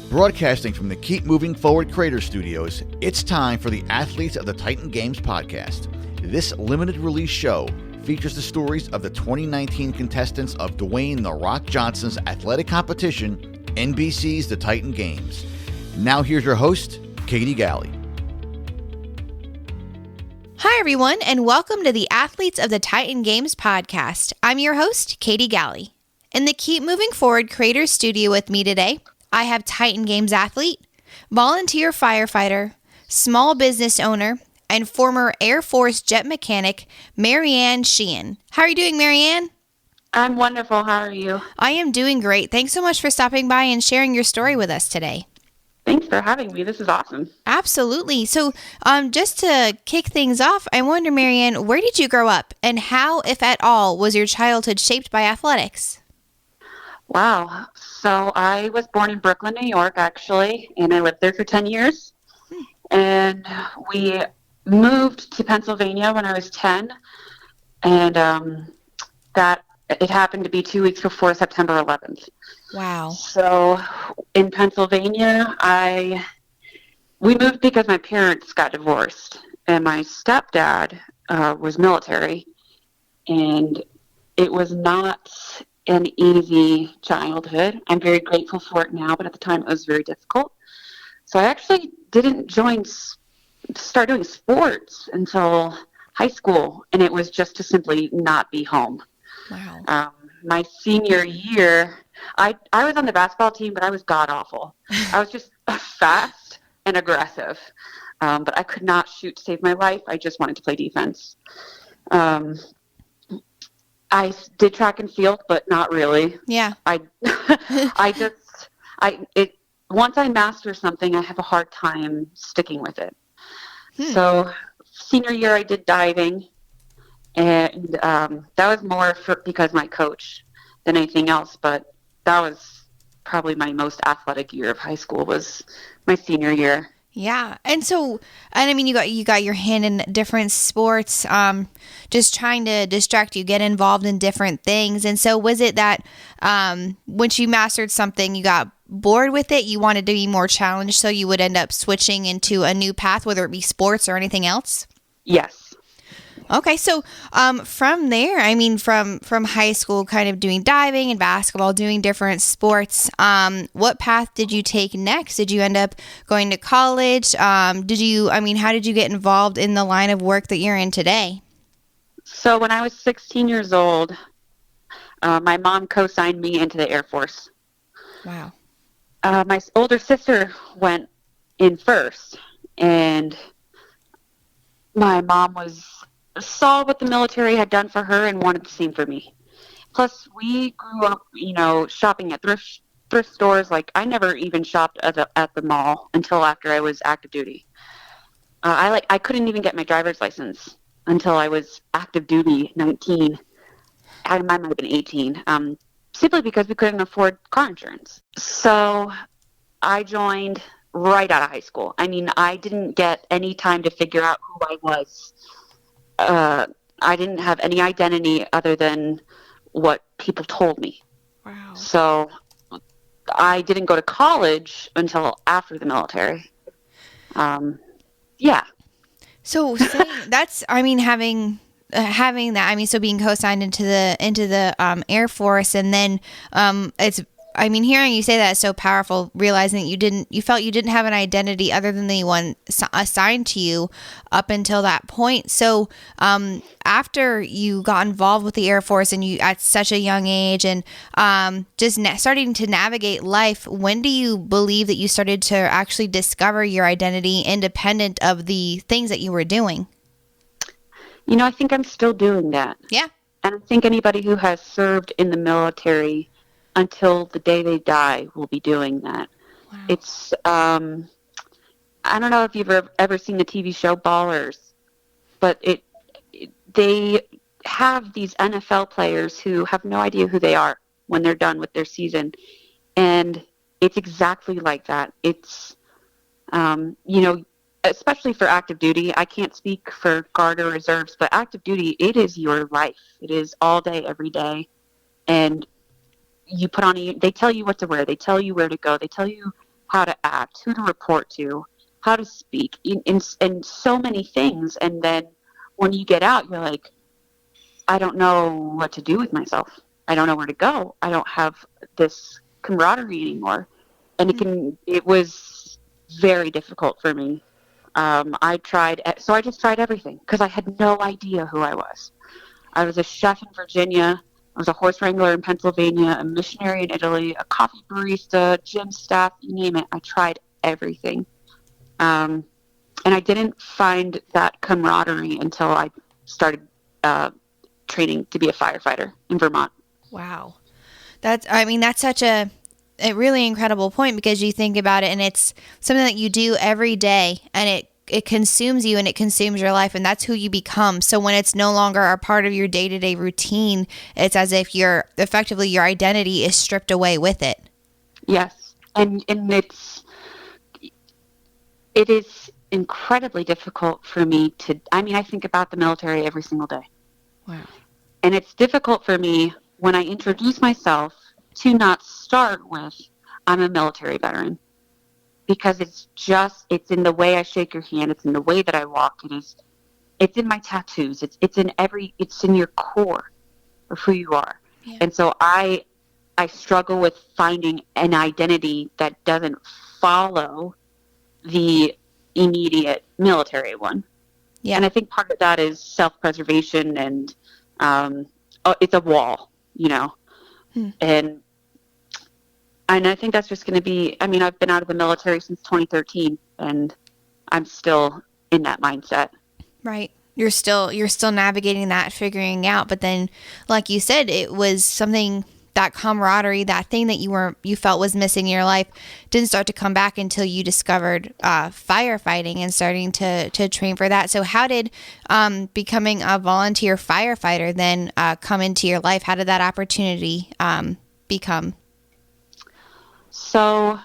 Broadcasting from the Keep Moving Forward Creator Studios, it's time for the Athletes of the Titan Games podcast. This limited release show features the stories of the 2019 contestants of Dwayne "The Rock" Johnson's athletic competition, NBC's The Titan Games. Now here's your host, Katie Galley. Hi, everyone, and welcome to the Athletes of the Titan Games podcast. I'm your host, Katie Galley. In the Keep Moving Forward Creator Studio with me today, I have Titan Games athlete, volunteer firefighter, small business owner, and former Air Force jet mechanic, Marianne Sheehan. How are you doing, Marianne? I'm wonderful. How are you? I am doing great. Thanks so much for stopping by and sharing your story with us today. Thanks for having me. This is awesome. Absolutely. So just to kick things off, I wonder, Marianne, where did you grow up and how, if at all, was your childhood shaped by athletics? Wow. So I was born in Brooklyn, New York, actually, and I lived there for 10 years. And we moved to Pennsylvania when I was 10, and that it happened to be 2 weeks before September 11th. Wow. So in Pennsylvania, we moved because my parents got divorced, and my stepdad was military, and it was not an easy childhood. I'm very grateful for it now, but at the time it was very difficult. So I actually didn't start doing sports until high school, and it was just to simply not be home. Wow. My senior year, I was on the basketball team, but I was god-awful. I was just fast and aggressive, but I could not shoot to save my life. I just wanted to play defense. I did track and field, but not really. Yeah. Once I master something, I have a hard time sticking with it. So senior year, I did diving, and that was more because my coach than anything else, but that was probably my most athletic year of high school was my senior year. Yeah. And I mean, you got your hand in different sports, just trying to distract you, get involved in different things. And so was it that once you mastered something, you got bored with it, you wanted to be more challenged, so you would end up switching into a new path, whether it be sports or anything else? Yes. Okay, so from there, I mean, from high school, kind of doing diving and basketball, doing different sports, what path did you take next? Did you end up going to college? How did you get involved in the line of work that you're in today? So when I was 16 years old, my mom co-signed me into the Air Force. Wow. My older sister went in first, and my mom saw what the military had done for her and wanted the same for me. Plus, we grew up, shopping at thrift stores. Like, I never even shopped at the mall until after I was active duty. I couldn't even get my driver's license until I was active duty, 19. I might have been 18, simply because we couldn't afford car insurance. So I joined right out of high school. I mean, I didn't get any time to figure out who I was. I didn't have any identity other than what people told me. Wow. So I didn't go to college until after the military. Yeah. So that's, I mean, having that, I mean, so being co-signed into the Air Force, and then hearing you say that is so powerful, realizing that you felt you didn't have an identity other than the one assigned to you up until that point. So after you got involved with the Air Force and you at such a young age and starting to navigate life, when do you believe that you started to actually discover your identity independent of the things that you were doing? I think I'm still doing that. Yeah. And I think anybody who has served in the military until the day they die will be doing that. Wow. It's, I don't know if you've ever seen the TV show Ballers, but they have these NFL players who have no idea who they are when they're done with their season. And it's exactly like that. It's, especially for active duty. I can't speak for Guard or reserves, but active duty, it is your life. It is all day, every day. And you put on they tell you what to wear. They tell you where to go. They tell you how to act, who to report to, how to speak, in so many things. And then when you get out, you're like, I don't know what to do with myself. I don't know where to go. I don't have this camaraderie anymore. And it was very difficult for me. So I just tried everything because I had no idea who I was. I was a chef in Virginia. I was a horse wrangler in Pennsylvania, a missionary in Italy, a coffee barista, gym staff, you name it. I tried everything. And I didn't find that camaraderie until I started training to be a firefighter in Vermont. Wow. That's such a really incredible point, because you think about it and it's something that you do every day, and it consumes you and it consumes your life, and that's who you become. So when it's no longer a part of your day-to-day routine, it's as if your identity is stripped away with it. Yes. And it is incredibly difficult for me I think about the military every single day. Wow. And it's difficult for me when I introduce myself to not start with, I'm a military veteran, because it's in the way I shake your hand. It's in the way that I walk. It's in my tattoos. It's in your core of who you are. Yeah. And so I struggle with finding an identity that doesn't follow the immediate military one. Yeah. And I think part of that is self-preservation, and it's a wall, and I think that's just going to be, I've been out of the military since 2013, and I'm still in that mindset. Right. You're still navigating that, figuring out. But then, like you said, it was something, that camaraderie, that thing that you felt was missing in your life, didn't start to come back until you discovered firefighting and starting to train for that. So how did becoming a volunteer firefighter then come into your life? How did that opportunity become? So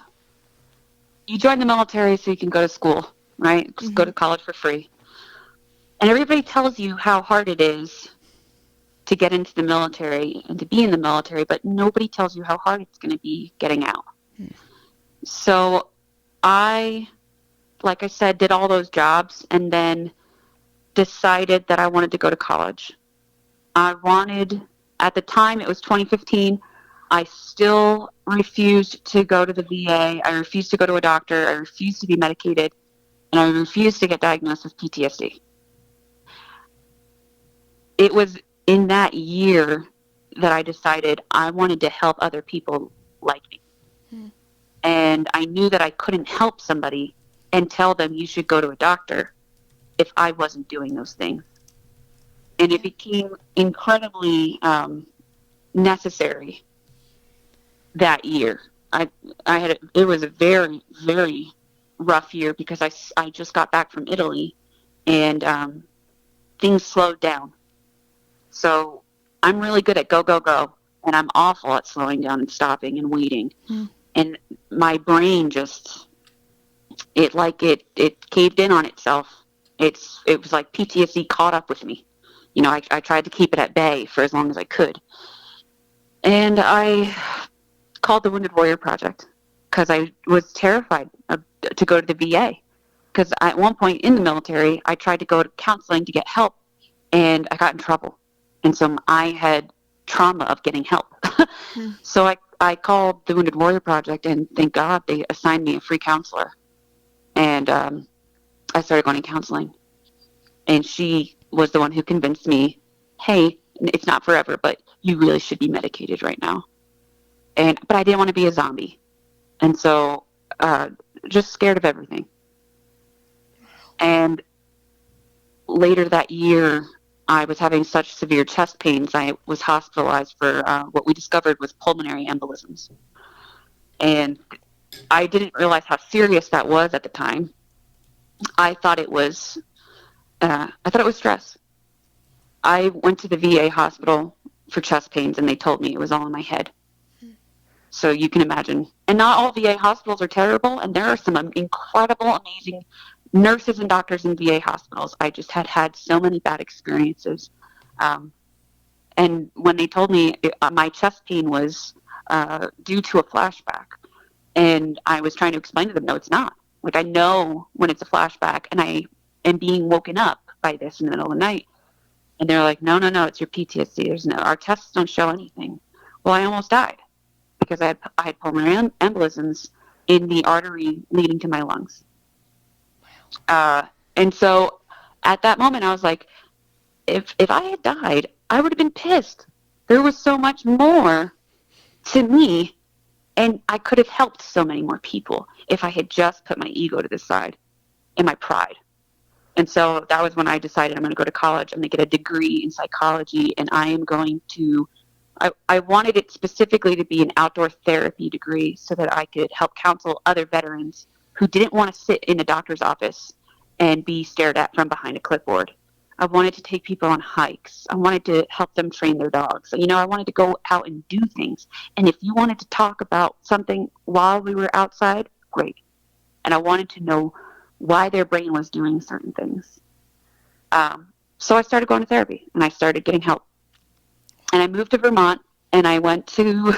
you join the military so you can go to school, right? Just go to college for free. And everybody tells you how hard it is to get into the military and to be in the military, but nobody tells you how hard it's going to be getting out. So I, like I said, did all those jobs and then decided that I wanted to go to college. At the time, it was 2015, I still refused to go to the VA. I refused to go to a doctor. I refused to be medicated. And I refused to get diagnosed with PTSD. It was in that year that I decided I wanted to help other people like me. And I knew that I couldn't help somebody and tell them you should go to a doctor if I wasn't doing those things. And it became incredibly necessary that year. It was a very, very rough year because I just got back from Italy, and things slowed down. So I'm really good at go, go, go, and I'm awful at slowing down and stopping and waiting. And my brain it caved in on itself. It was like PTSD caught up with me. I tried to keep it at bay for as long as I could. And I called the Wounded Warrior Project because I was terrified to go to the VA. Because at one point in the military, I tried to go to counseling to get help, and I got in trouble. And so I had trauma of getting help. So I called the Wounded Warrior Project, and thank God they assigned me a free counselor. And I started going to counseling. And she was the one who convinced me, hey, it's not forever, but you really should be medicated right now. But I didn't want to be a zombie. And so just scared of everything. And later that year, I was having such severe chest pains, I was hospitalized for what we discovered was pulmonary embolisms. And I didn't realize how serious that was at the time. I thought it was stress. I went to the VA hospital for chest pains, and they told me it was all in my head. So you can imagine. And not all VA hospitals are terrible, and there are some incredible, amazing nurses and doctors in VA hospitals. I just had so many bad experiences. And when they told me my chest pain was due to a flashback, And I was trying to explain to them, no, it's not. Like, I know when it's a flashback, and I am being woken up by this in the middle of the night. And they're like, no, it's your PTSD. Our tests don't show anything. Well, I almost died because I had pulmonary embolisms in the artery leading to my lungs. And so at that moment, I was like, if I had died, I would have been pissed. There was so much more to me, and I could have helped so many more people if I had just put my ego to the side and my pride. And so that was when I decided I'm going to go to college. I'm going to get a degree in psychology, and I am going to, I wanted it specifically to be an outdoor therapy degree so that I could help counsel other veterans who didn't want to sit in a doctor's office and be stared at from behind a clipboard. I wanted to take people on hikes. I wanted to help them train their dogs. You know, I wanted to go out and do things. And if you wanted to talk about something while we were outside, great. And I wanted to know why their brain was doing certain things. So I started going to therapy, and I started getting help. And I moved to Vermont, and I went to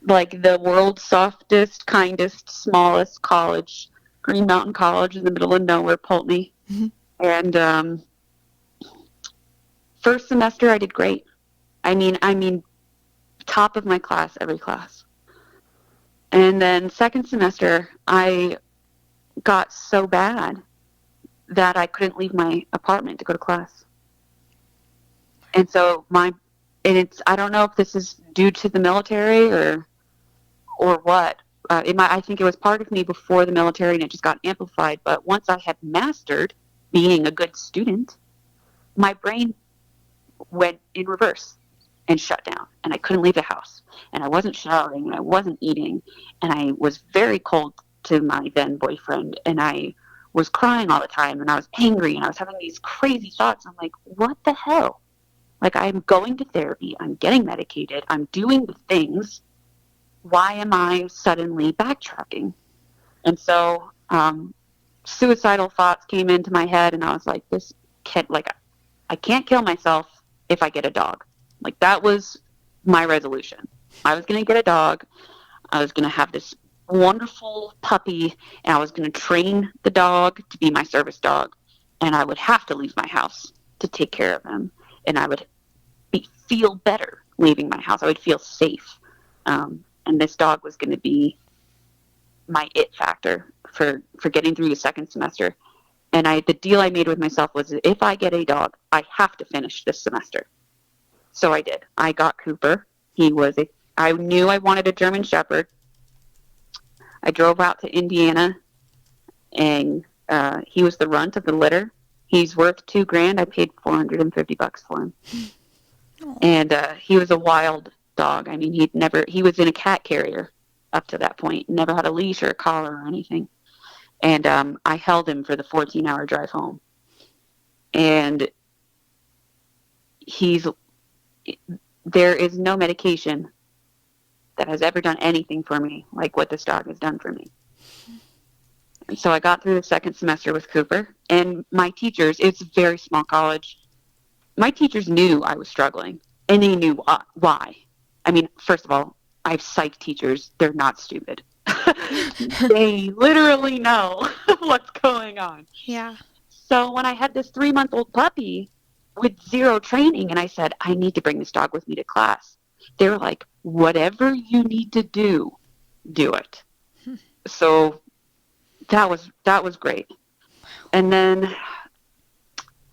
like the world's softest, kindest, smallest college, Green Mountain College in the middle of nowhere, Pulteney. Mm-hmm. And first semester I did great. I mean, top of my class, every class. And then second semester, I got so bad that I couldn't leave my apartment to go to class. And so I don't know if this is due to the military or what. I think it was part of me before the military, and it just got amplified. But once I had mastered being a good student, my brain went in reverse and shut down, and I couldn't leave the house, and I wasn't showering, and I wasn't eating, and I was very cold to my then boyfriend, and I was crying all the time, and I was angry, and I was having these crazy thoughts. I'm like, what the hell? Like, I'm going to therapy, I'm getting medicated, I'm doing the things. Why am I suddenly backtracking? And so suicidal thoughts came into my head, and I was like, I can't kill myself if I get a dog. Like, that was my resolution. I was going to get a dog. I was going to have this wonderful puppy, and I was going to train the dog to be my service dog, and I would have to leave my house to take care of him, and I would feel better leaving my house. I would feel safe, and this dog was going to be my it factor for getting through the second semester. And the deal I made with myself was, if I get a dog, I have to finish this semester. So I did. I got Cooper. I knew I wanted a German Shepherd. I drove out to Indiana, and he was the runt of the litter. He's worth $2,000. I paid $450 for him. Oh. And he was a wild dog. I mean, he was in a cat carrier up to that point. Never had a leash or a collar or anything. And I held him for the 14-hour drive home. And there is no medication that has ever done anything for me like what this dog has done for me. And so I got through the second semester with Cooper, and my teachers, it's a very small college, my teachers knew I was struggling, and they knew why. I mean, first of all, I have psych teachers. They're not stupid. They literally know what's going on. Yeah. So when I had this 3-month-old puppy with zero training, and I said, I need to bring this dog with me to class, they were like, whatever you need to do it. So that was great. And then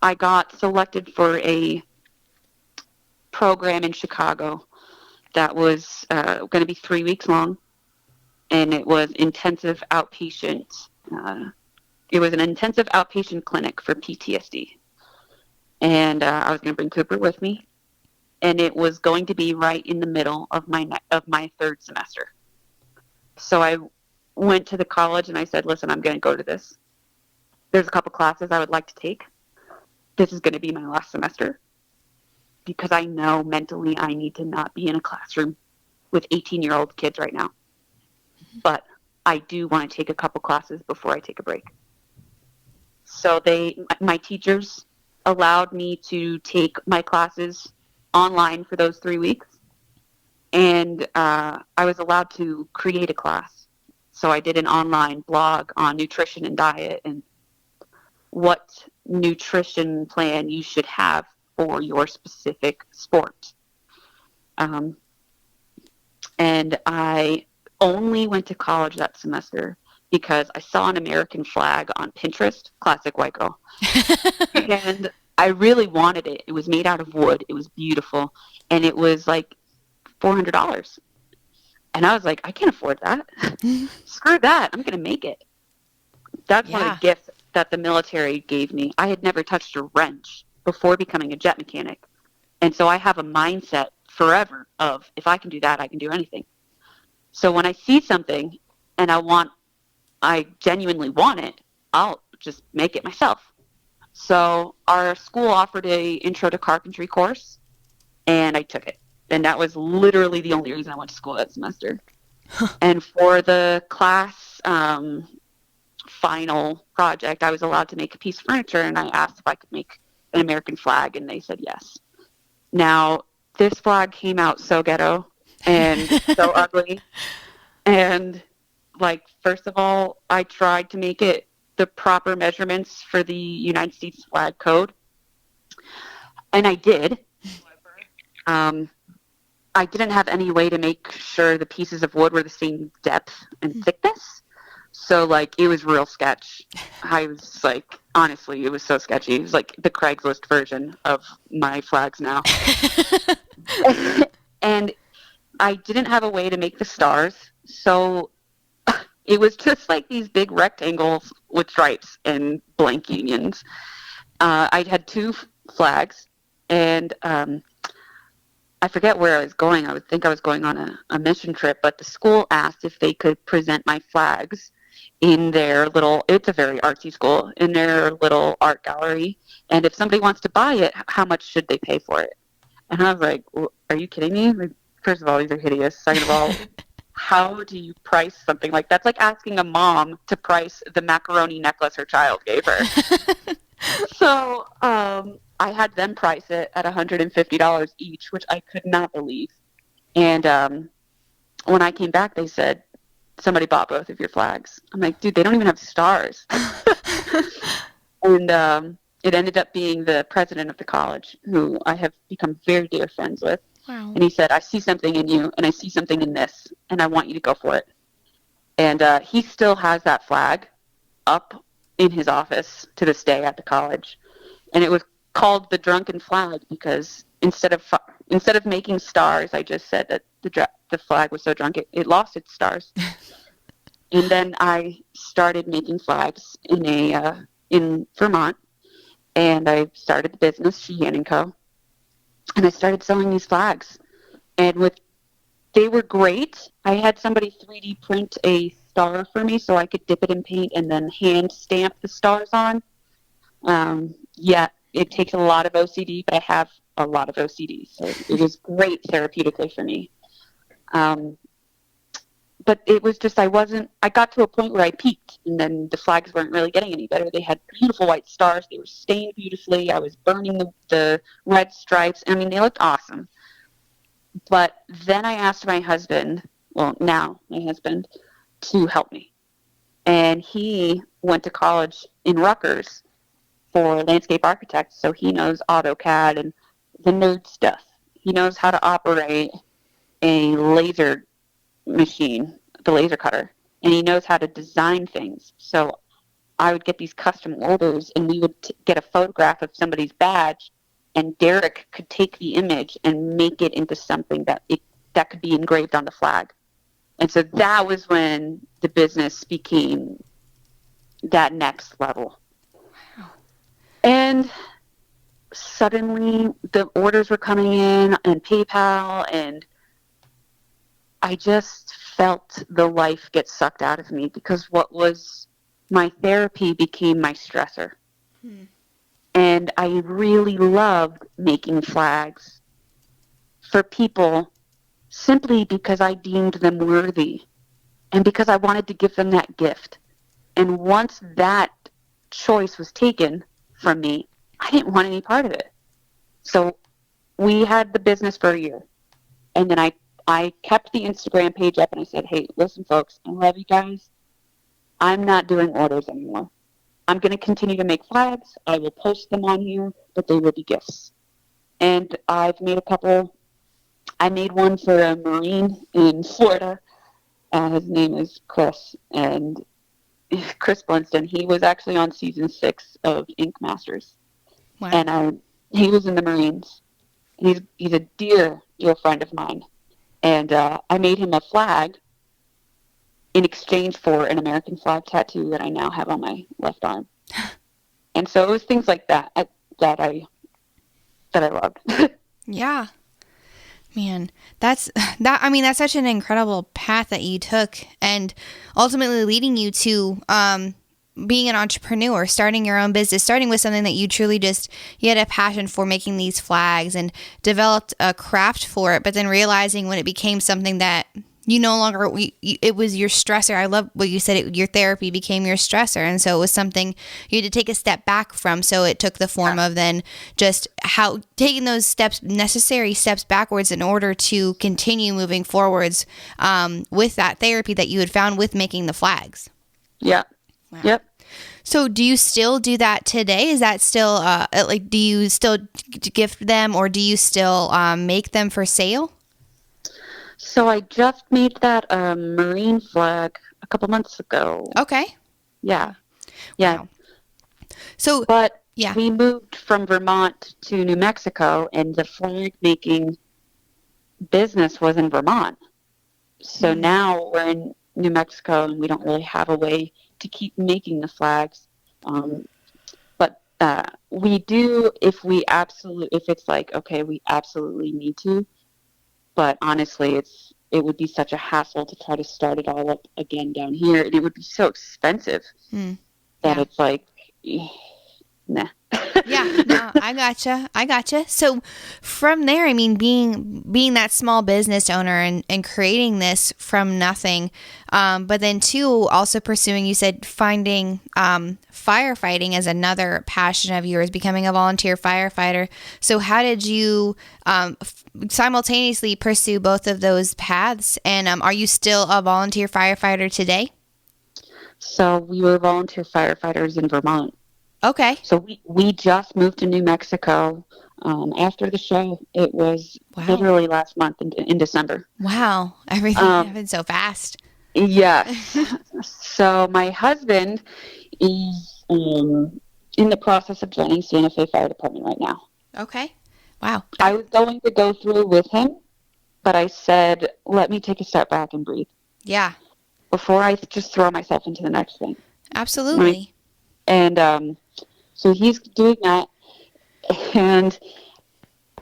I got selected for a program in Chicago that was going to be 3 weeks long, and it was intensive outpatient. It was an intensive outpatient clinic for PTSD, and I was going to bring Cooper with me, and it was going to be right in the middle of my third semester. So I went to the college and I said, listen, I'm going to go to this. There's a couple classes I would like to take. This is going to be my last semester, because I know mentally I need to not be in a classroom with 18-year-old kids right now. But I do want to take a couple classes before I take a break. So my teachers allowed me to take my classes online for those 3 weeks. And I was allowed to create a class. So I did an online blog on nutrition and diet and what nutrition plan you should have for your specific sport. And I only went to college that semester because I saw an American flag on Pinterest, classic white girl. And I really wanted it. It was made out of wood. It was beautiful. And it was like $400. And I was like, I can't afford that. Screw that. I'm going to make it. That's one of the gifts that the military gave me. I had never touched a wrench before becoming a jet mechanic. And so I have a mindset forever of, if I can do that, I can do anything. So when I see something and I genuinely want it, I'll just make it myself. So our school offered a intro to carpentry course, and I took it. And that was literally the only reason I went to school that semester. And for the class final project, I was allowed to make a piece of furniture, and I asked if I could make an American flag, and they said yes. Now, this flag came out so ghetto and so ugly. And, like, first of all, I tried to make it the proper measurements for the United States flag code. And I did. I didn't have any way to make sure the pieces of wood were the same depth and thickness. So, like, it was real sketch. I was like, honestly, it was so sketchy. It was like the Craigslist version of my flags now. And I didn't have a way to make the stars. So it was just like these big rectangles with stripes and blank unions. I had two flags, and I forget where I was going. I would think I was going on a mission trip, but the school asked if they could present my flags in their little, it's a very artsy school, in their little art gallery. And if somebody wants to buy it, how much should they pay for it? And I was like, well, are you kidding me? Like, first of all, these are hideous. Second of all, how do you price something like that's like asking a mom to price the macaroni necklace her child gave her. So I had them price it at $150 each, which I could not believe. And when I came back, they said, somebody bought both of your flags. I'm like, dude, they don't even have stars. And it ended up being the president of the college, who I have become very dear friends with. Wow. And he said, I see something in you, and I see something in this, and I want you to go for it. And he still has that flag up in his office to this day at the college. And it was called the drunken flag because instead of making stars, I just said that the flag was so drunk it lost its stars. And then I started making flags in Vermont, and I started the business Sheehan & Co. And I started selling these flags, and they were great. I had somebody 3D print a star for me so I could dip it in paint and then hand stamp the stars on. Yeah, it takes a lot of OCD, but I have a lot of OCD, so it was great therapeutically for me. But it was just, I got to a point where I peaked, and then the flags weren't really getting any better. They had beautiful white stars. They were stained beautifully. I was burning the red stripes. I mean, they looked awesome. But then I asked my husband, well, now my husband, to help me. And he went to college in Rutgers for landscape architect, so he knows AutoCAD and the nerd stuff. He knows how to operate a laser machine, the laser cutter, and he knows how to design things. So I would get these custom orders, and we would get a photograph of somebody's badge, and Derek could take the image and make it into something that could be engraved on the flag. And so that was when the business became that next level. Wow. And suddenly the orders were coming in, and PayPal, and I just felt the life get sucked out of me because what was my therapy became my stressor. And I really loved making flags for people simply because I deemed them worthy and because I wanted to give them that gift. And once that choice was taken from me, I didn't want any part of it. So we had the business for a year. And then I kept the Instagram page up and I said, hey, listen, folks, I love you guys. I'm not doing orders anymore. I'm going to continue to make flags. I will post them on here, but they will be gifts. And I've made a couple. I made one for a Marine in Florida. His name is Chris, and Chris Blunston. He was actually on season 6 of Ink Masters. Wow. And he was in the Marines. He's a dear friend of mine. And I made him a flag in exchange for an American flag tattoo that I now have on my left arm. And so it was things like that that I loved. Yeah. Man, that's such an incredible path that you took, and ultimately leading you to being an entrepreneur, starting your own business, starting with something that you truly you had a passion for, making these flags, and developed a craft for it, but then realizing when it became something that you no longer, it was your stressor. I love what you said, your therapy became your stressor. And so it was something you had to take a step back from. So it took the form of then just taking those necessary steps backwards in order to continue moving forwards with that therapy that you had found with making the flags. Yeah. Wow. Yep. So do you still do that today? Is that still do you still gift them, or do you still make them for sale? So I just made that Marine flag a couple months ago. Okay. Yeah. Yeah. Wow. So, but yeah, we moved from Vermont to New Mexico, and the flag making business was in Vermont. So now we're in New Mexico, and we don't really have a way to keep making the flags. But we do if it's like, okay, we absolutely need to. But honestly, it would be such a hassle to try to start it all up again down here, and it would be so expensive that it's like, nah. Yeah, no, I gotcha. So from there, I mean, being that small business owner and creating this from nothing, but then too, also pursuing, you said, finding firefighting as another passion of yours, becoming a volunteer firefighter. So how did you simultaneously pursue both of those paths? And are you still a volunteer firefighter today? So we were volunteer firefighters in Vermont. Okay. So we just moved to New Mexico after the show. It was literally last month in December. Wow. Everything happened so fast. Yes. So my husband is in the process of joining Santa Fe Fire Department right now. Okay. Wow. I was going to go through with him, but I said, let me take a step back and breathe. Yeah. Before I just throw myself into the next thing. Absolutely. And so he's doing that, and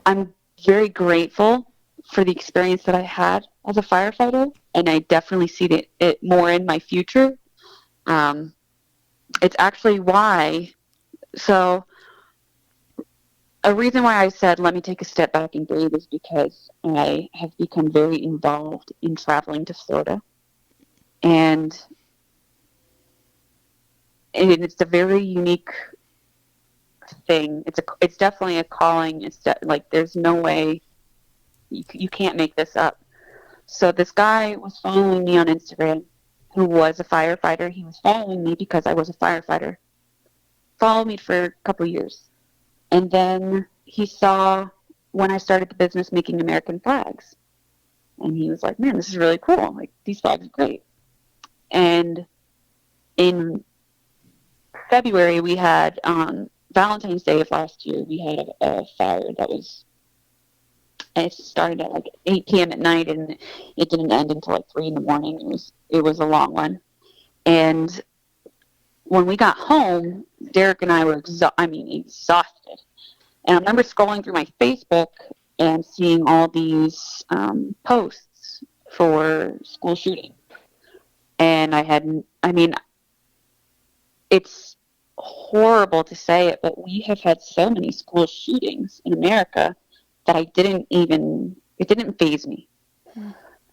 I'm very grateful for the experience that I had as a firefighter, and I definitely see it more in my future. It's actually why, so a reason why I said, let me take a step back and breathe, is because I have become very involved in traveling to Florida, and it's a very unique thing. It's definitely a calling. Like, there's no way you can't make this up. So this guy was following me on Instagram, who was a firefighter. He was following me because I was a firefighter. Followed me for a couple years, and then he saw when I started the business making American flags, and he was like, "Man, this is really cool. Like, these flags are great." And in February, we had Valentine's Day of last year, we had a fire it started at like 8 p.m. at night, and it didn't end until like 3 in the morning. It was a long one. And when we got home, Derek and I were exhausted. And I remember scrolling through my Facebook and seeing all these posts for school shooting. And it's horrible to say it, but we have had so many school shootings in America that it didn't faze me.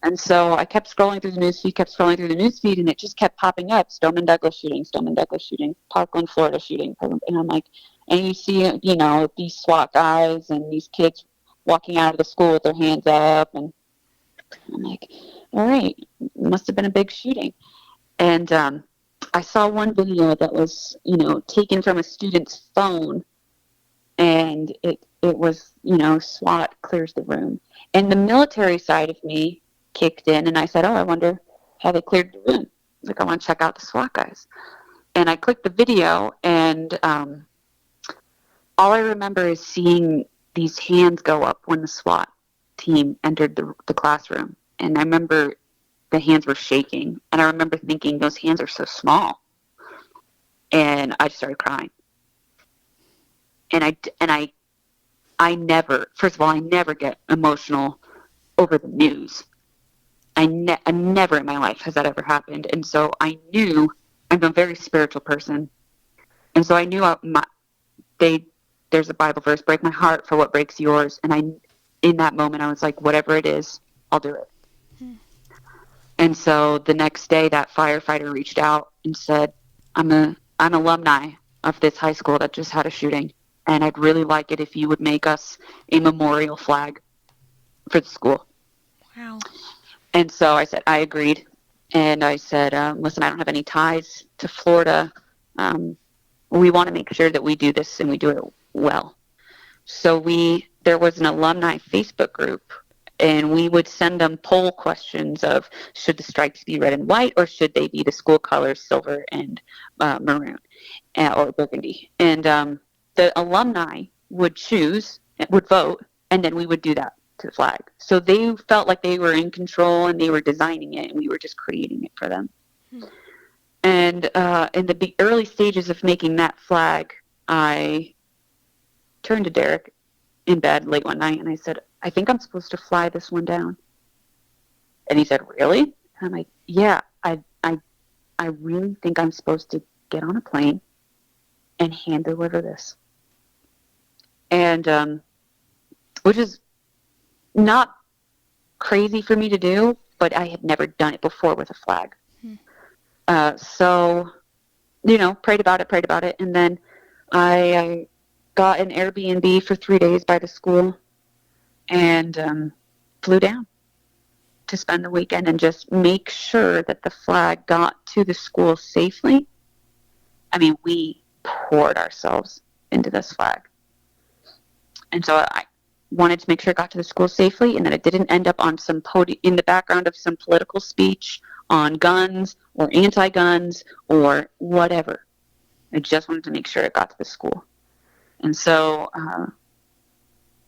And so I kept scrolling through the newsfeed, and it just kept popping up: Stoneman Douglas shooting, Parkland, Florida shooting. And I'm like, and you see, these SWAT guys and these kids walking out of the school with their hands up. And I'm like, all right, must have been a big shooting. And I saw one video that was, taken from a student's phone, and it was, SWAT clears the room. And the military side of me kicked in, and I said, oh, I wonder how they cleared the room. Like, I want to check out the SWAT guys. And I clicked the video, and all I remember is seeing these hands go up when the SWAT team entered the classroom. And I remember the hands were shaking. And I remember thinking, those hands are so small. And I just started crying. And I never, first of all, I never get emotional over the news. I never in my life has that ever happened. And so I knew, I'm a very spiritual person. And so I knew there's a Bible verse, break my heart for what breaks yours. And in that moment, I was like, whatever it is, I'll do it. And so the next day, that firefighter reached out and said, I'm alumni of this high school that just had a shooting, and I'd really like it if you would make us a memorial flag for the school. Wow. And so I said, I agreed. And I said, listen, I don't have any ties to Florida. We want to make sure that we do this and we do it well. So there was an alumni Facebook group, and we would send them poll questions of, should the stripes be red and white, or should they be the school colors, silver and maroon or burgundy? And the alumni would vote, and then we would do that to the flag. So they felt like they were in control, and they were designing it, and we were just creating it for them. And in the early stages of making that flag, I turned to Derek in bed late one night, and I said, I think I'm supposed to fly this one down. And he said, really? And I'm like, yeah, I really think I'm supposed to get on a plane and hand deliver this. And which is not crazy for me to do, but I had never done it before with a flag. So, prayed about it. And then I got an Airbnb for 3 days by the school, and flew down to spend the weekend and just make sure that the flag got to the school safely. I mean, we poured ourselves into this flag. And so I wanted to make sure it got to the school safely, and that it didn't end up on some in the background of some political speech on guns or anti-guns or whatever. I just wanted to make sure it got to the school. And so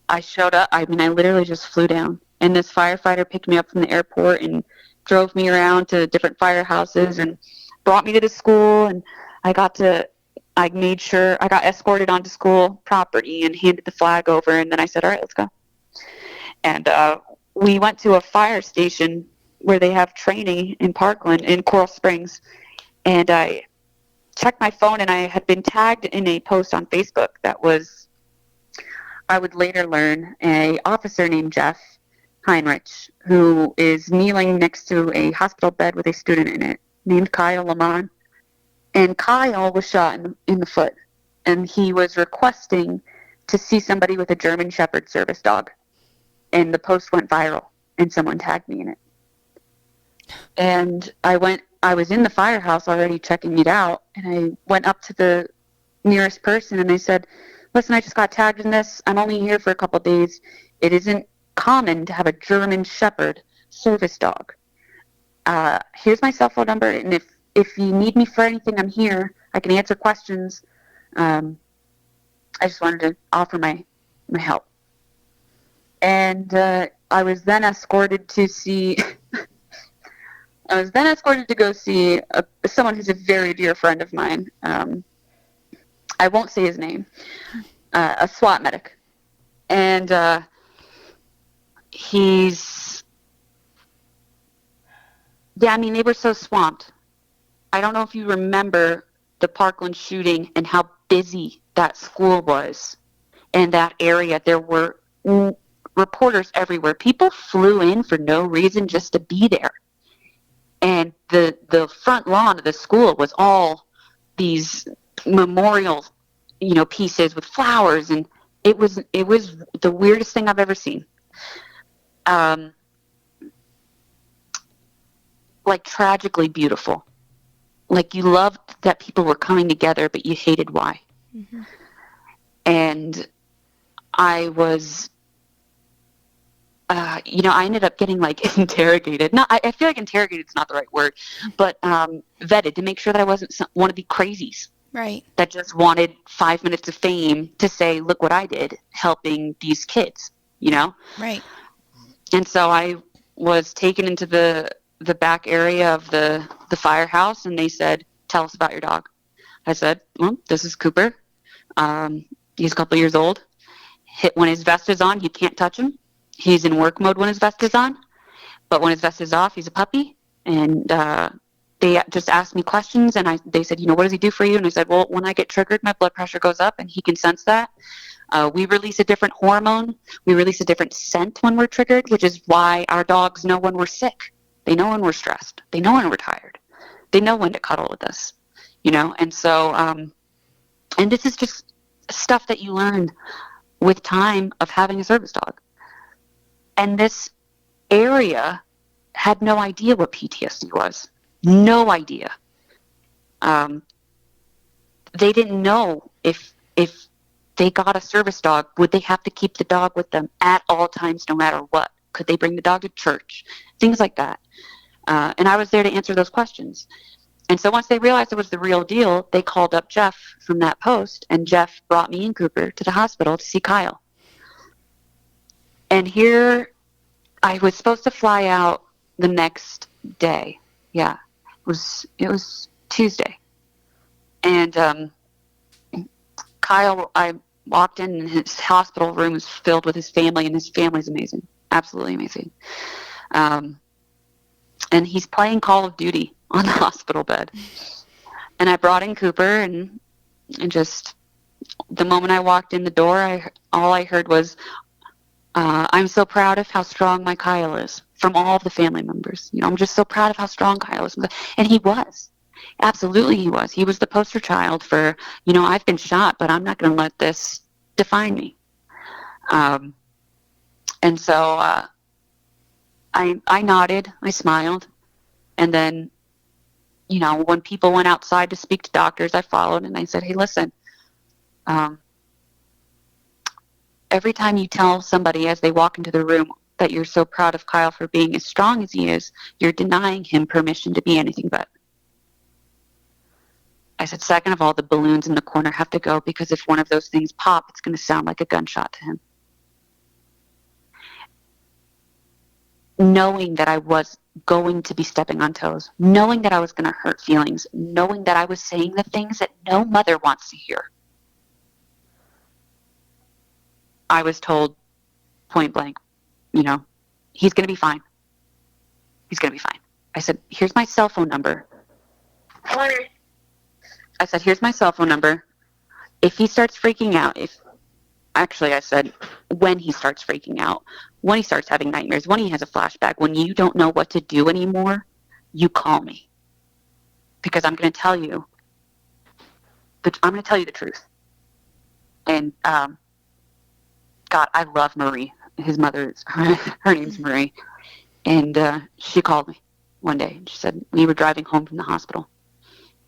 I showed up. I literally just flew down. And this firefighter picked me up from the airport and drove me around to different firehouses and brought me to the school. And I made sure I got escorted onto school property and handed the flag over. And then I said, all right, let's go. And we went to a fire station where they have training in Parkland, in Coral Springs. And I checked my phone, and I had been tagged in a post on Facebook that was, I would later learn, an officer named Jeff Heinrich, who is kneeling next to a hospital bed with a student in it named Kyle Lamont. And Kyle was shot in the foot, and he was requesting to see somebody with a German Shepherd service dog. And the post went viral, and someone tagged me in it. And I was in the firehouse already checking it out, and I went up to the nearest person, and I said, listen, I just got tagged in this. I'm only here for a couple of days. It isn't common to have a German Shepherd service dog. Here's my cell phone number, and if you need me for anything, I'm here. I can answer questions. I just wanted to offer my help. And I was then escorted to see someone who's a very dear friend of mine. I won't say his name. A SWAT medic. And they were so swamped. I don't know if you remember the Parkland shooting and how busy that school was and that area. There were reporters everywhere. People flew in for no reason just to be there. And the front lawn of the school was all these memorial, pieces with flowers, and it was the weirdest thing I've ever seen. like tragically beautiful. Like you loved that people were coming together, but you hated why. Mm-hmm. And I was, I ended up getting like interrogated. No, I feel like interrogated is not the right word, but vetted to make sure that I wasn't one of the crazies. Right. That just wanted 5 minutes of fame to say, look what I did helping these kids, Right. And so I was taken into the back area of the firehouse, and they said, tell us about your dog. I said, well, this is Cooper. He's a couple years old. When his vest is on, you can't touch him. He's in work mode when his vest is on. But when his vest is off, he's a puppy. And they just asked me questions, and they said, what does he do for you? And I said, well, when I get triggered, my blood pressure goes up, and he can sense that. We release a different hormone. We release a different scent when we're triggered, which is why our dogs know when we're sick. They know when we're stressed. They know when we're tired. They know when to cuddle with us, And so, and this is just stuff that you learn with time of having a service dog. And this area had no idea what PTSD was. No idea. They didn't know if they got a service dog, would they have to keep the dog with them at all times, no matter what? Could they bring the dog to church? Things like that. And I was there to answer those questions. And so once they realized it was the real deal, they called up Jeff from that post, and Jeff brought me and Cooper to the hospital to see Kyle. And here I was supposed to fly out the next day. Yeah, it was Tuesday. And Kyle, I walked in, and his hospital room was filled with his family, and his family's amazing, absolutely amazing. And he's playing Call of Duty on the hospital bed. And I brought in Cooper, and just the moment I walked in the door, all I heard was, I'm so proud of how strong my Kyle is, from all of the family members. I'm just so proud of how strong Kyle is. And he was. Absolutely he was. He was the poster child for, I've been shot, but I'm not going to let this define me. And so I nodded, I smiled, and then, when people went outside to speak to doctors, I followed, and I said, hey, listen, every time you tell somebody as they walk into the room that you're so proud of Kyle for being as strong as he is, you're denying him permission to be anything but. I said, second of all, the balloons in the corner have to go, because if one of those things pop, it's going to sound like a gunshot to him. Knowing that I was going to be stepping on toes, knowing that I was going to hurt feelings, knowing that I was saying the things that no mother wants to hear. I was told point blank, he's going to be fine. He's going to be fine. I said, here's my cell phone number. I said, here's my cell phone number. If he starts freaking out, I said, when he starts freaking out, when he starts having nightmares, when he has a flashback, when you don't know what to do anymore, you call me. Because I'm going to tell you the truth. And, God, I love Marie. His mother's, her name's Marie. And she called me one day. She said, we were driving home from the hospital.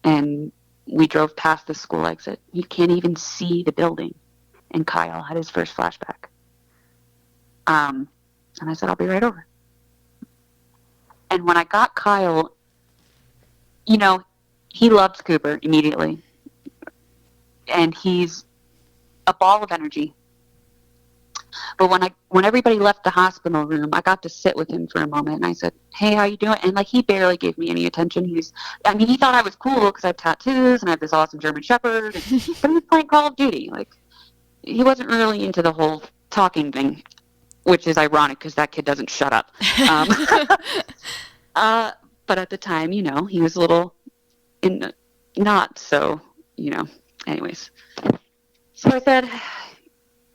And we drove past the school exit. You can't even see the building. And Kyle had his first flashback. And I said, I'll be right over. And when I got Kyle, he loves Cooper immediately. And he's a ball of energy. But when everybody left the hospital room, I got to sit with him for a moment, and I said, hey, how you doing? And he barely gave me any attention. He thought I was cool because I have tattoos and I have this awesome German Shepherd, but he was playing Call of Duty. He wasn't really into the whole talking thing, which is ironic because that kid doesn't shut up. But at the time, he was a little not so, anyways. So I said,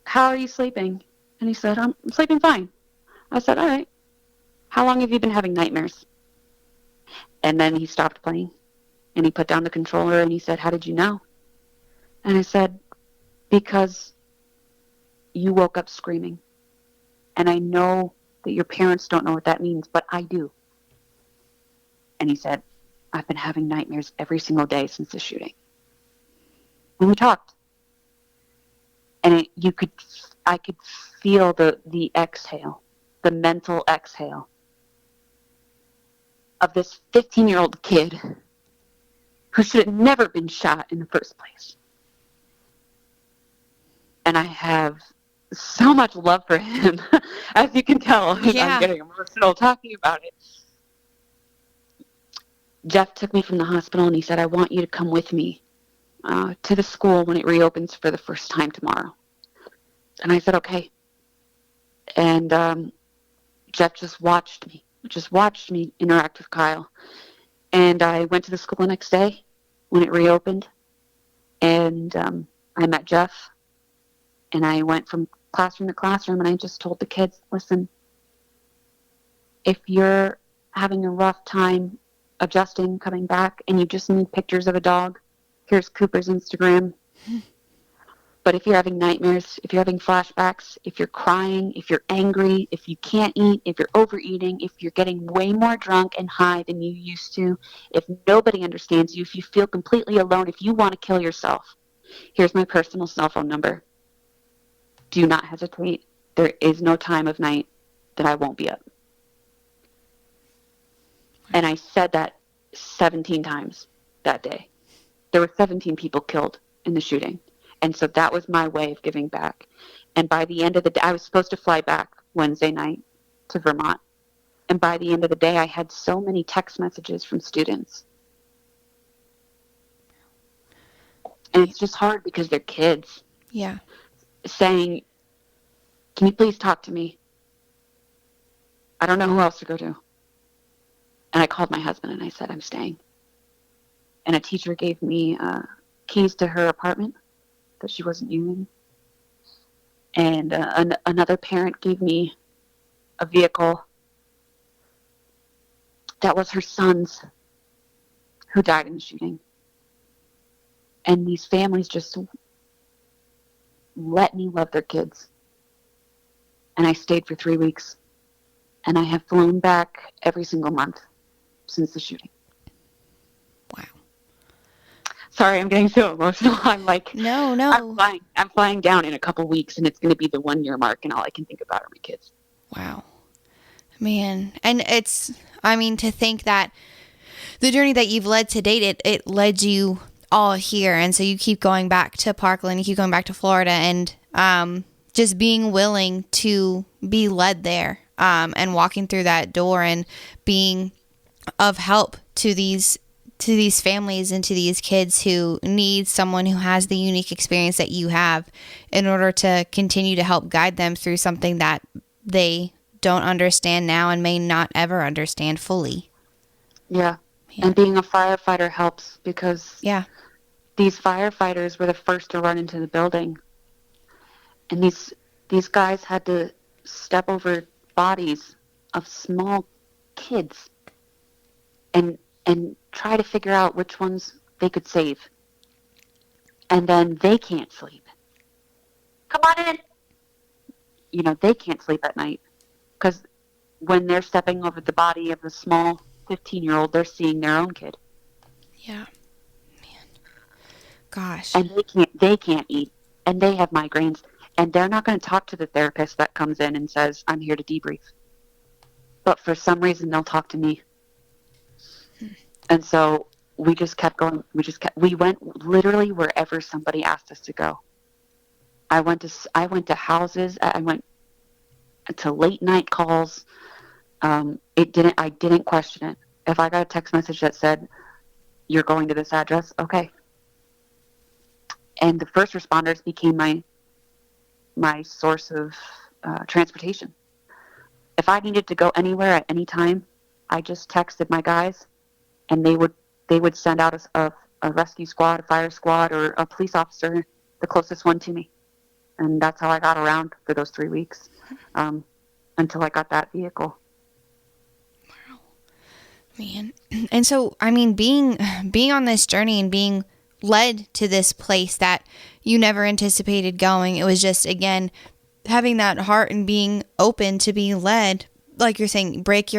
how are you sleeping? And he said, I'm sleeping fine. I said, all right. How long have you been having nightmares? And then he stopped playing, and he put down the controller, and he said, how did you know? And I said, because you woke up screaming. And I know that your parents don't know what that means, but I do. And he said, I've been having nightmares every single day since the shooting. And we talked. And I could feel the exhale, the mental exhale of this 15-year-old kid who should have never been shot in the first place. And I have so much love for him, as you can tell. Yeah. I'm getting emotional talking about it. Jeff took me from the hospital and he said, I want you to come with me to the school when it reopens for the first time tomorrow. And I said, okay. And Jeff just watched me interact with Kyle. And I went to the school the next day when it reopened. And I met Jeff. And I went from classroom to classroom and I just told the kids, listen, if you're having a rough time adjusting, coming back, and you just need pictures of a dog, here's Cooper's Instagram. But if you're having nightmares, if you're having flashbacks, if you're crying, if you're angry, if you can't eat, if you're overeating, if you're getting way more drunk and high than you used to, if nobody understands you, if you feel completely alone, if you want to kill yourself, here's my personal cell phone number. Do not hesitate. There is no time of night that I won't be up. And I said that 17 times that day. There were 17 people killed in the shooting. And so that was my way of giving back. And by the end of the day, I was supposed to fly back Wednesday night to Vermont. And by the end of the day, I had so many text messages from students. And it's just hard because they're kids. Yeah. Saying, can you please talk to me? I don't know who else to go to. And I called my husband and I said, I'm staying. And a teacher gave me keys to her apartment that she wasn't using. And another parent gave me a vehicle that was her son's who died in the shooting. And these families just let me love their kids. And I stayed for 3 weeks. And I have flown back every single month since the shooting. Wow. Sorry, I'm getting so emotional. I'm like, No. I'm flying down in a couple weeks, and it's going to be the 1 year mark, and all I can think about are my kids. Wow. Man. And it's, I mean, to think that the journey that you've led to date, it led you all here. And so you keep going back to Parkland, you keep going back to Florida, and just being willing to be led there, and walking through that door and being of help to these families and to these kids who need someone who has the unique experience that you have in order to continue to help guide them through something that they don't understand now and may not ever understand fully. Yeah. And being a firefighter helps because these firefighters were the first to run into the building. And these guys had to step over bodies of small kids and try to figure out which ones they could save. And then they can't sleep. Come on in. You know, they can't sleep at night because when they're stepping over the body of a small 15-year-old, they're seeing their own kid. Yeah. Man. Gosh. And they can't eat. And they have migraines. And they're not going to talk to the therapist that comes in and says, I'm here to debrief. But for some reason, they'll talk to me. And so we just kept going. We went literally wherever somebody asked us to go. I went to houses. I went to late night calls. I didn't question it. If I got a text message that said, you're going to this address, okay. And the first responders became my source of transportation. If I needed to go anywhere at any time, I just texted my guys, and they would send out a rescue squad, a fire squad, or a police officer, the closest one to me. And that's how I got around for those 3 weeks, until I got that vehicle. Wow, man. And so, I mean, being on this journey and being led to this place that you never anticipated going, it was just, again, having that heart and being open to being led like you're saying, break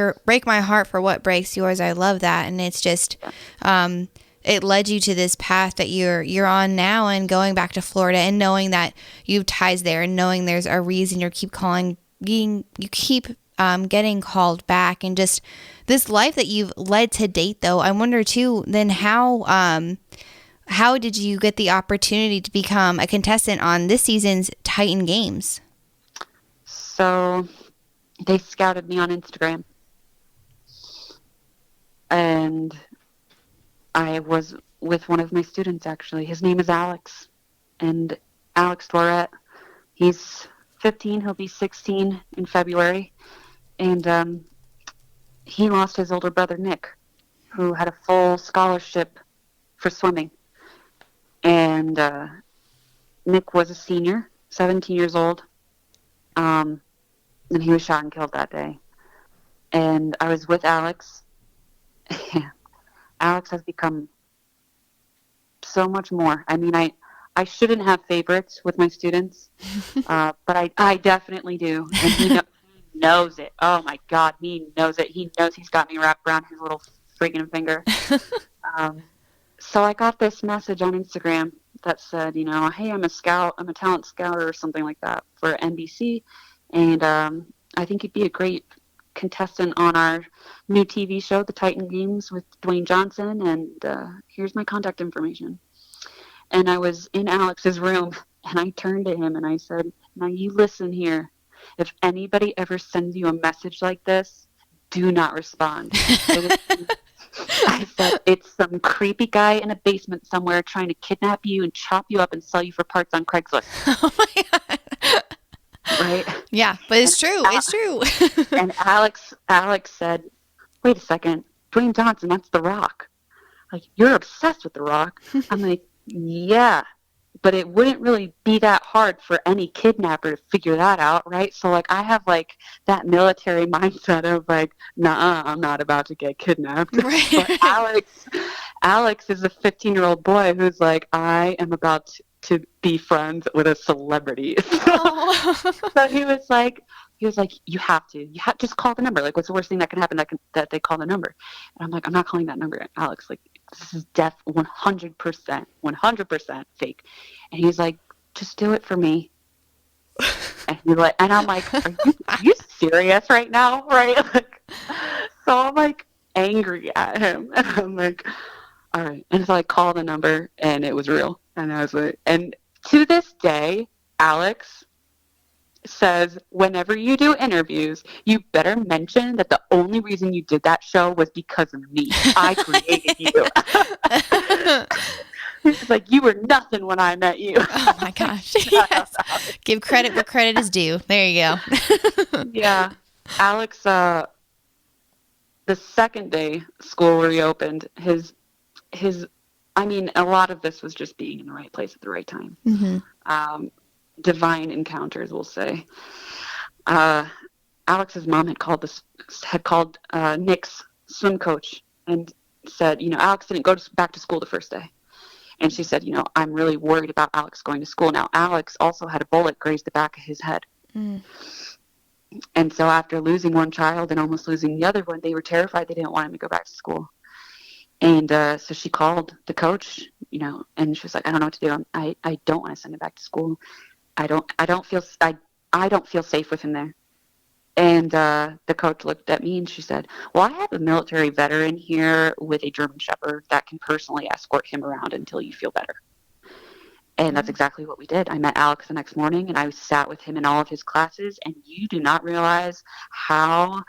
my heart for what breaks yours. I love that. And it's just, it led you to this path that you're on now, and going back to Florida and knowing that you have ties there, and knowing there's a reason you keep getting called back, and just this life that you've led to date. Though I wonder too, then how did you get the opportunity to become a contestant on this season's Titan Games? So they scouted me on Instagram, and I was with one of my students, actually. His name is Alex, and Alex Tourette. He's 15. He'll be 16 in February. And he lost his older brother, Nick, who had a full scholarship for swimming. And Nick was a senior, 17 years old, and he was shot and killed that day. And I was with Alex. Alex has become so much more. I mean, I shouldn't have favorites with my students, but I definitely do. And he knows it. Oh, my God, he knows it. He knows he's got me wrapped around his little freaking finger. So I got this message on Instagram that said, hey, I'm a talent scout or something like that for NBC, and I think you'd be a great contestant on our new TV show, The Titan Games, with Dwayne Johnson, and here's my contact information. And I was in Alex's room, and I turned to him and I said, now you listen here. If anybody ever sends you a message like this, do not respond. I said, it's some creepy guy in a basement somewhere trying to kidnap you and chop you up and sell you for parts on Craigslist. Oh my God. Right? Yeah, but it's true. It's true. And Alex said, wait a second, Dwayne Johnson, that's The Rock. Like, you're obsessed with The Rock. I'm like, yeah, but it wouldn't really be that hard for any kidnapper to figure that out, right? So, like, I have, like, that military mindset of, like, nah, I'm not about to get kidnapped. Right. But Alex is a 15-year-old boy who's like, I am about to be friends with a celebrity. So he was like, you have to just call the number. Like, what's the worst thing that can happen that they call the number? And I'm like, I'm not calling that number, Alex. Like, this is 100% fake. And he's like, just do it for me. And I'm like, are you serious right now? Right? Like, so I'm like angry at him. And I'm like, all right. And so I called the number, and it was real. And I was like, and to this day, Alex says, whenever you do interviews, you better mention that the only reason you did that show was because of me. I created you. He's like, you were nothing when I met you. Oh my gosh. Yes. Give credit where credit is due. There you go. Yeah. Alex, the second day school reopened, I mean, a lot of this was just being in the right place at the right time. Mm-hmm. Divine encounters, we'll say. Alex's mom had called Nick's swim coach and said, Alex didn't go back to school the first day. And she said, I'm really worried about Alex going to school. Now, Alex also had a bullet graze the back of his head. Mm. And so after losing one child and almost losing the other one, they were terrified. They didn't want him to go back to school. And so she called the coach, and she was like, I don't know what to do. I don't want to send him back to school. I don't feel safe with him there. And the coach looked at me and she said, well, I have a military veteran here with a German Shepherd that can personally escort him around until you feel better. And that's exactly what we did. I met Alex the next morning, and I sat with him in all of his classes, and you do not realize how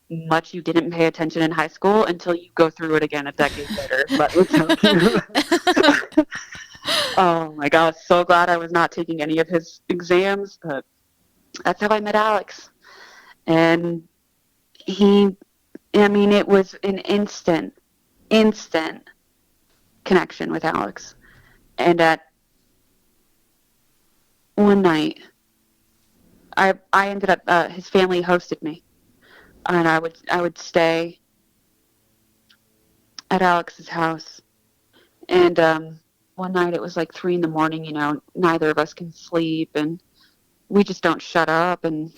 much you didn't pay attention in high school until you go through it again a decade later. Let me tell you. Oh my gosh, so glad I was not taking any of his exams, but that's how I met Alex. And it was an instant connection with Alex. And at one night, I ended up, his family hosted me, and I would stay at Alex's house. And one night it was like 3 a.m, neither of us can sleep, and we just don't shut up. And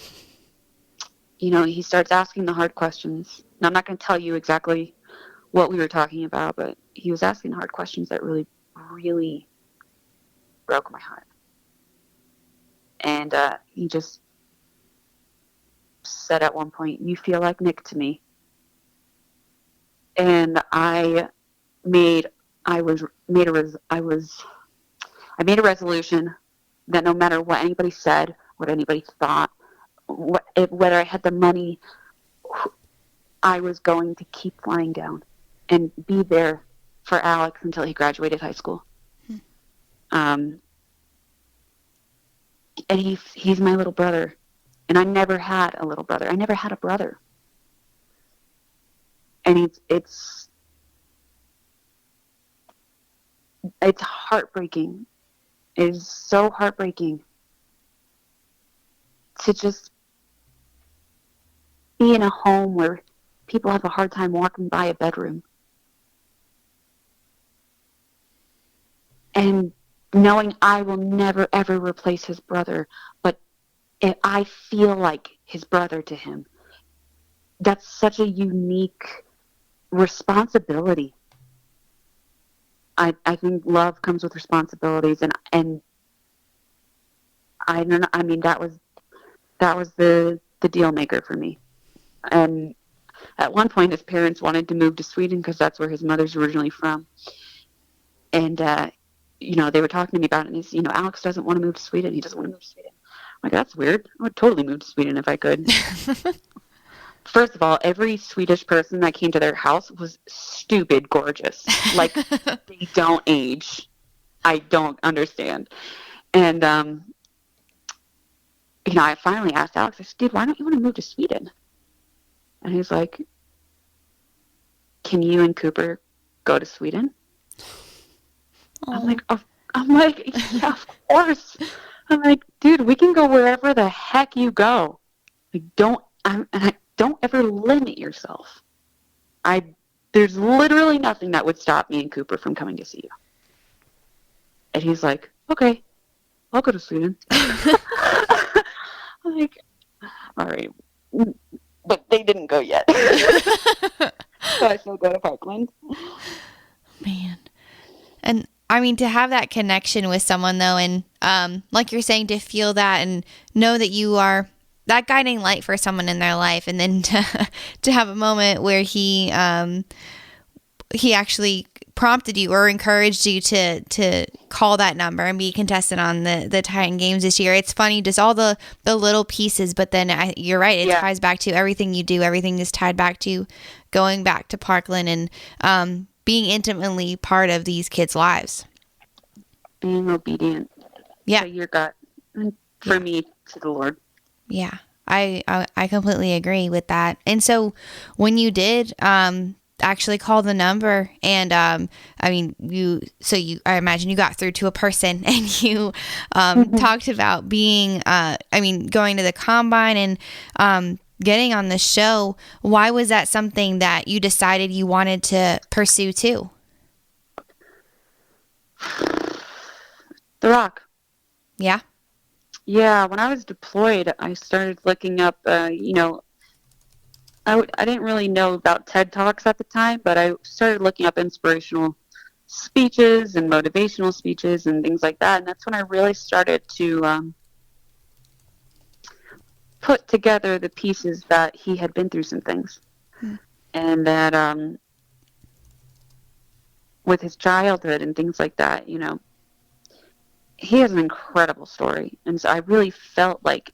he starts asking the hard questions. And I'm not going to tell you exactly what we were talking about, but he was asking the hard questions that really, really broke my heart. And he just said at one point, "You feel like Nick to me." And I made I was made a res- I made a resolution that no matter what anybody said, what anybody thought, whether I had the money, I was going to keep flying down and be there for Alex until he graduated high school. And he's my little brother, and I never had a little brother. I never had a brother, and it's heartbreaking. It is so heartbreaking to just be in a home where people have a hard time walking by a bedroom. And knowing I will never, ever replace his brother, but if I feel like his brother to him, that's such a unique responsibility. I think love comes with responsibilities, and I don't know, I mean, that was the deal maker for me. And at one point, his parents wanted to move to Sweden because that's where his mother's originally from. And, they were talking to me about it, and he's, Alex doesn't want to move to Sweden. He doesn't want to move to Sweden. I'm like, that's weird. I would totally move to Sweden if I could. First of all, every Swedish person that came to their house was stupid gorgeous. Like, they don't age. I don't understand. And, I finally asked Alex, I said, "Dude, why don't you want to move to Sweden?" And he's like, "Can you and Cooper go to Sweden?" Oh. I'm like, "Yeah, of course." I'm like, "Dude, we can go wherever the heck you go. Like, don't ever limit yourself. There's literally nothing that would stop me and Cooper from coming to see you." And he's like, "Okay, I'll go to Sweden." I'm like, "All right." But they didn't go yet. So I still go to Parkland. Man. And I mean, to have that connection with someone though, and like you're saying, to feel that and know that you are that guiding light for someone in their life, and then to have a moment where he actually prompted you or encouraged you to call that number and be a contestant on the Titan Games this year. It's funny, just all the little pieces, but then you're right, it ties back to everything you do. Everything is tied back to going back to Parkland and being intimately part of these kids' lives. Being obedient to your gut, and for me, to the Lord. Yeah, I completely agree with that. And so when you did actually call the number, and I imagine you got through to a person, and you talked about being going to the combine and getting on the show. Why was that something that you decided you wanted to pursue too? The Rock. Yeah. Yeah, when I was deployed, I started looking up, I didn't really know about TED Talks at the time, but I started looking up inspirational speeches and motivational speeches and things like that. And that's when I really started to put together the pieces that he had been through some things. And that with his childhood and things like that, he has an incredible story. And so I really felt like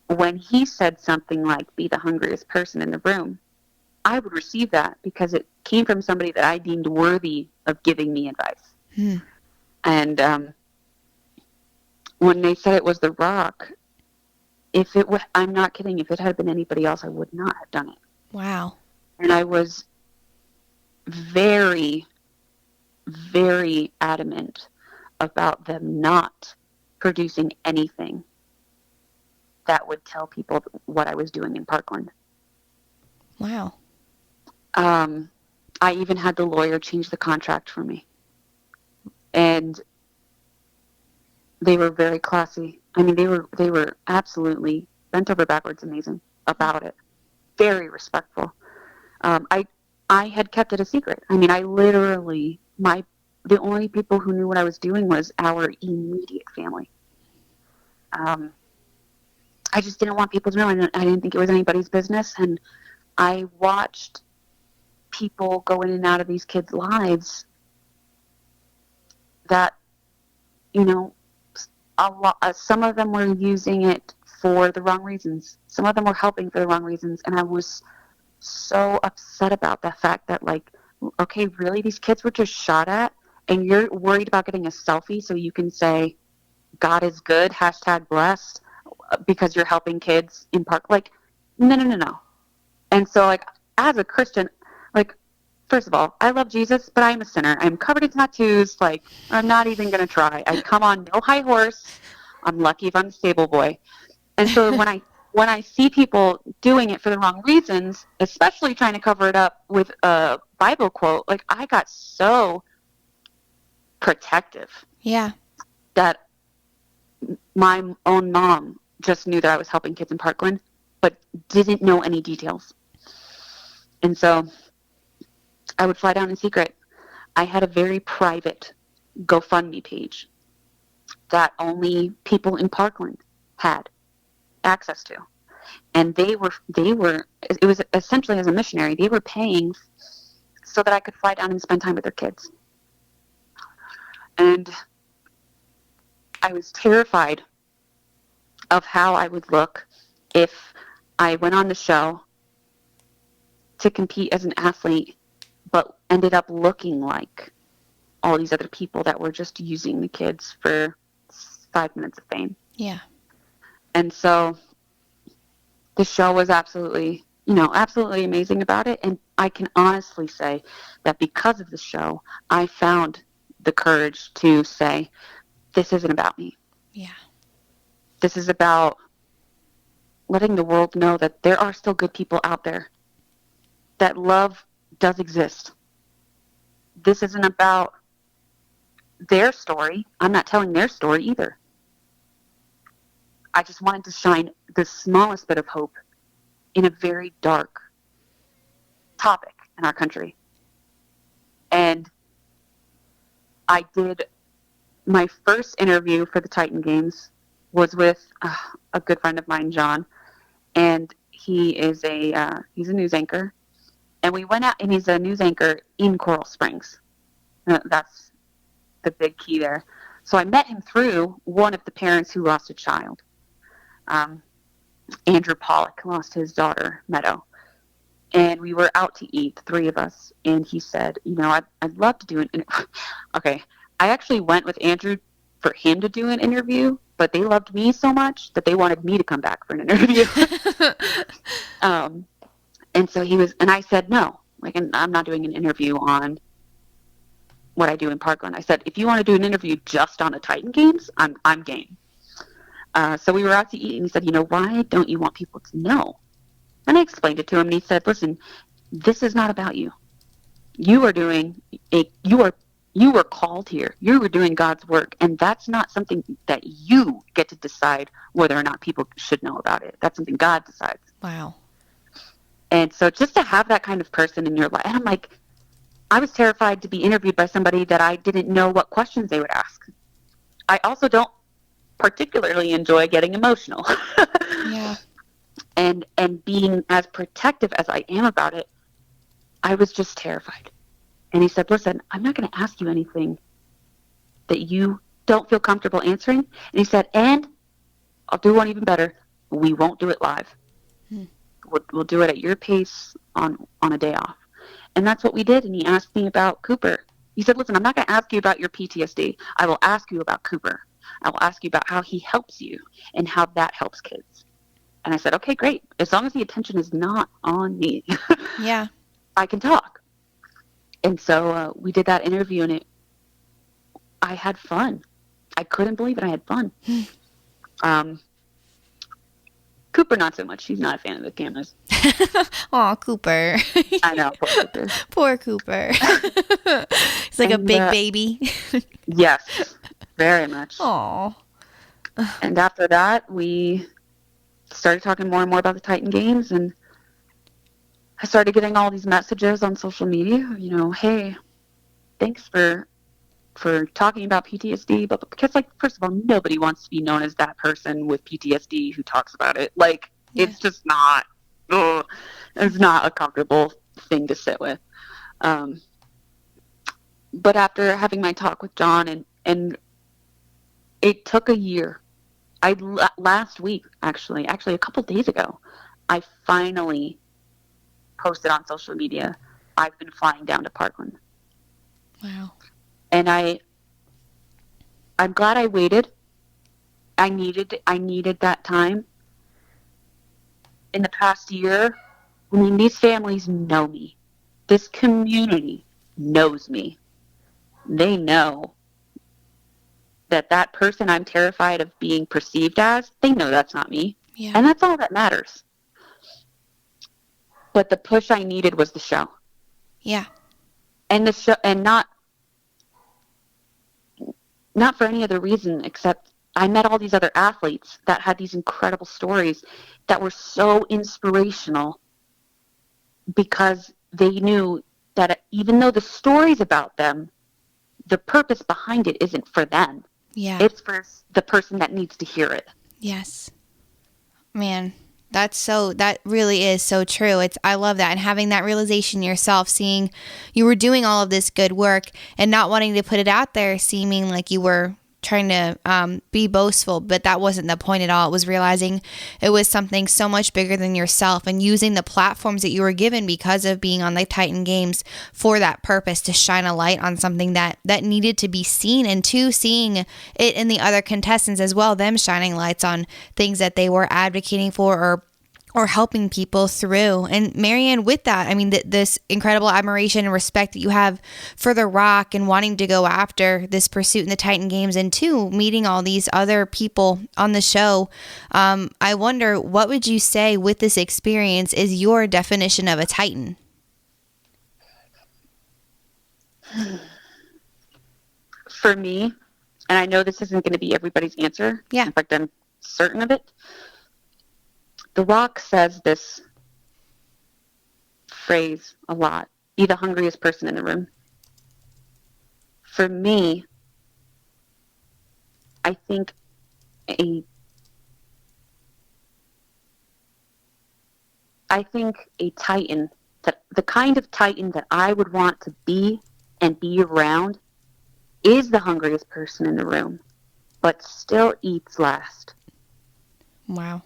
when he said something like, "Be the hungriest person in the room," I would receive that because it came from somebody that I deemed worthy of giving me advice. And when they said it was The Rock, I'm not kidding, if it had been anybody else, I would not have done it. Wow. And I was very, very adamant about them not producing anything that would tell people what I was doing in Parkland. Wow. I even had the lawyer change the contract for me. And they were very classy. I mean, they were absolutely bent over backwards amazing about it. Very respectful. I had kept it a secret. I mean, I literally, the only people who knew what I was doing was our immediate family. I just didn't want people to know. I didn't think it was anybody's business. And I watched people go in and out of these kids' lives that, you know, some of them were using it for the wrong reasons. Some of them were helping for the wrong reasons. And I was so upset about the fact that, like, okay, really, these kids were just shot at, and you're worried about getting a selfie so you can say, God is good, #blessed, because you're helping kids in park. Like, no. And so, like, as a Christian, like, first of all, I love Jesus, but I'm a sinner. I'm covered in tattoos. Like, I'm not even going to try. I come on no high horse. I'm lucky if I'm a stable boy. And so when I see people doing it for the wrong reasons, especially trying to cover it up with a Bible quote, like, I got so protective. Yeah. That my own mom just knew that I was helping kids in Parkland, but didn't know any details. And so I would fly down in secret. I had a very private GoFundMe page that only people in Parkland had access to. And it was essentially, as a missionary, they were paying so that I could fly down and spend time with their kids. And I was terrified of how I would look if I went on the show to compete as an athlete, but ended up looking like all these other people that were just using the kids for 5 minutes of fame. Yeah. And so the show was absolutely amazing about it. And I can honestly say that because of the show, I found the courage to say, this isn't about me. Yeah. This is about letting the world know that there are still good people out there, that love does exist. This isn't about their story. I'm not telling their story either. I just wanted to shine the smallest bit of hope in a very dark topic in our country. And I did my first interview for the Titan Games was with a good friend of mine, John, and he's a news anchor. And we went out, and he's a news anchor in Coral Springs. That's the big key there. So I met him through one of the parents who lost a child. Andrew Pollock lost his daughter, Meadow. And we were out to eat, the three of us. And he said, I'd love to do an interview. Okay. I actually went with Andrew for him to do an interview, but they loved me so much that they wanted me to come back for an interview. And so and I said, no, like, and I'm not doing an interview on what I do in Parkland. I said, if you want to do an interview just on the Titan Games, I'm game. So we were out to eat, and he said, why don't you want people to know? And I explained it to him, and he said, listen, this is not about you. You were called here. You were doing God's work, and that's not something that you get to decide whether or not people should know about it. That's something God decides. Wow. And so just to have that kind of person in your life, and I'm like, I was terrified to be interviewed by somebody that I didn't know what questions they would ask. I also don't particularly enjoy getting emotional. Yeah. And being as protective as I am about it, I was just terrified. And he said, listen, I'm not going to ask you anything that you don't feel comfortable answering. And he said, and I'll do one even better. We won't do it live. We'll do it at your pace on a day off. And that's what we did. And he asked me about Cooper. He said, listen, I'm not going to ask you about your PTSD. I will ask you about Cooper. I will ask you about how he helps you and how that helps kids. And I said, okay, great. As long as the attention is not on me, Yeah. I can talk. And so we did that interview, and I had fun. I couldn't believe it. I had fun. Cooper, not so much. He's not a fan of the cameras. Aw, Cooper. I know, poor Cooper. Poor Cooper. He's like a big baby. Yes, very much. Aw. And after that, we started talking more and more about the Titan Games, and I started getting all these messages on social media, hey, thanks for talking about PTSD, but because, like, first of all, nobody wants to be known as that person with PTSD who talks about it. Like, it's just not, it's not a comfortable thing to sit with. But after having my talk with John, and it took a year. Last week, actually a couple days ago, I finally posted on social media, I've been flying down to Parkland. Wow. And I'm glad I waited. I needed that time. In the past year, I mean, these families know me. This community knows me. They know that person I'm terrified of being perceived as, they know that's not me. Yeah. And that's all that matters. But the push I needed was the show. Yeah. And the show, and not for any other reason except I met all these other athletes that had these incredible stories that were so inspirational because they knew that even though the story's about them, the purpose behind it isn't for them. Yeah. It's for the person that needs to hear it. Yes. Man, that really is so true. I love that. And having that realization yourself, seeing you were doing all of this good work and not wanting to put it out there, seeming like you were trying to be boastful, but that wasn't the point at all. It was realizing it was something so much bigger than yourself and using the platforms that you were given because of being on the Titan Games for that purpose, to shine a light on something that needed to be seen, and two, seeing it in the other contestants as well, them shining lights on things that they were advocating for or helping people through. And Marianne, with that, I mean, this incredible admiration and respect that you have for The Rock and wanting to go after this pursuit in the Titan Games, and two, meeting all these other people on the show, I wonder, what would you say with this experience is your definition of a Titan? For me, and I know this isn't going to be everybody's answer. Yeah. In fact, I'm certain of it. The Rock says this phrase a lot: be the hungriest person in the room. For me, I think a Titan, that the kind of Titan that I would want to be and be around, is the hungriest person in the room, but still eats last. Wow.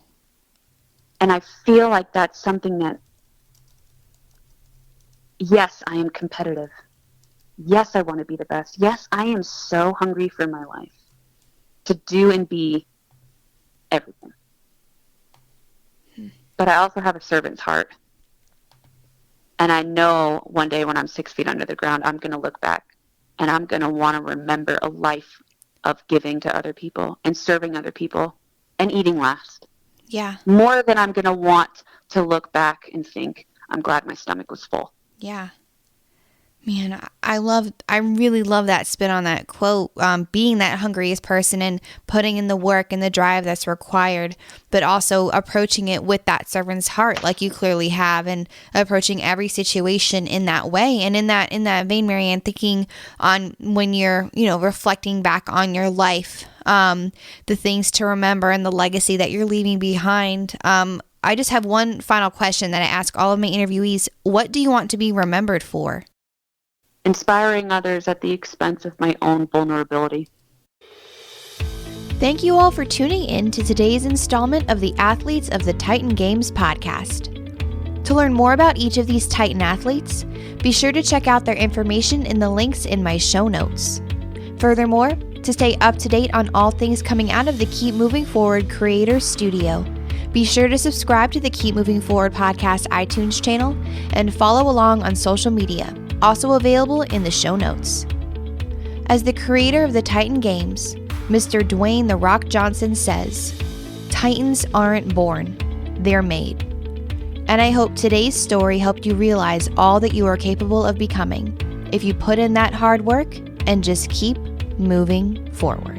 And I feel like that's something that, yes, I am competitive. Yes, I want to be the best. Yes, I am so hungry for my life to do and be everything. But I also have a servant's heart. And I know one day when I'm 6 feet under the ground, I'm going to look back and I'm going to want to remember a life of giving to other people and serving other people and eating last. Yeah. More than I'm going to want to look back and think, I'm glad my stomach was full. Yeah. Man, I really love that spin on that quote, being that hungriest person and putting in the work and the drive that's required, but also approaching it with that servant's heart, like you clearly have, and approaching every situation in that way. And in that vein, Marianne, thinking on when you're, reflecting back on your life, the things to remember and the legacy that you're leaving behind. I just have one final question that I ask all of my interviewees. What do you want to be remembered for? Inspiring others at the expense of my own vulnerability. Thank you all for tuning in to today's installment of the Athletes of the Titan Games podcast. To learn more about each of these Titan athletes, be sure to check out their information in the links in my show notes. Furthermore, to stay up to date on all things coming out of the Keep Moving Forward Creators Studio, be sure to subscribe to the Keep Moving Forward podcast iTunes channel and follow along on social media, also available in the show notes. As the creator of the Titan Games, Mr. Dwayne "The Rock" Johnson says, "Titans aren't born, they're made." And I hope today's story helped you realize all that you are capable of becoming if you put in that hard work and just keep moving forward.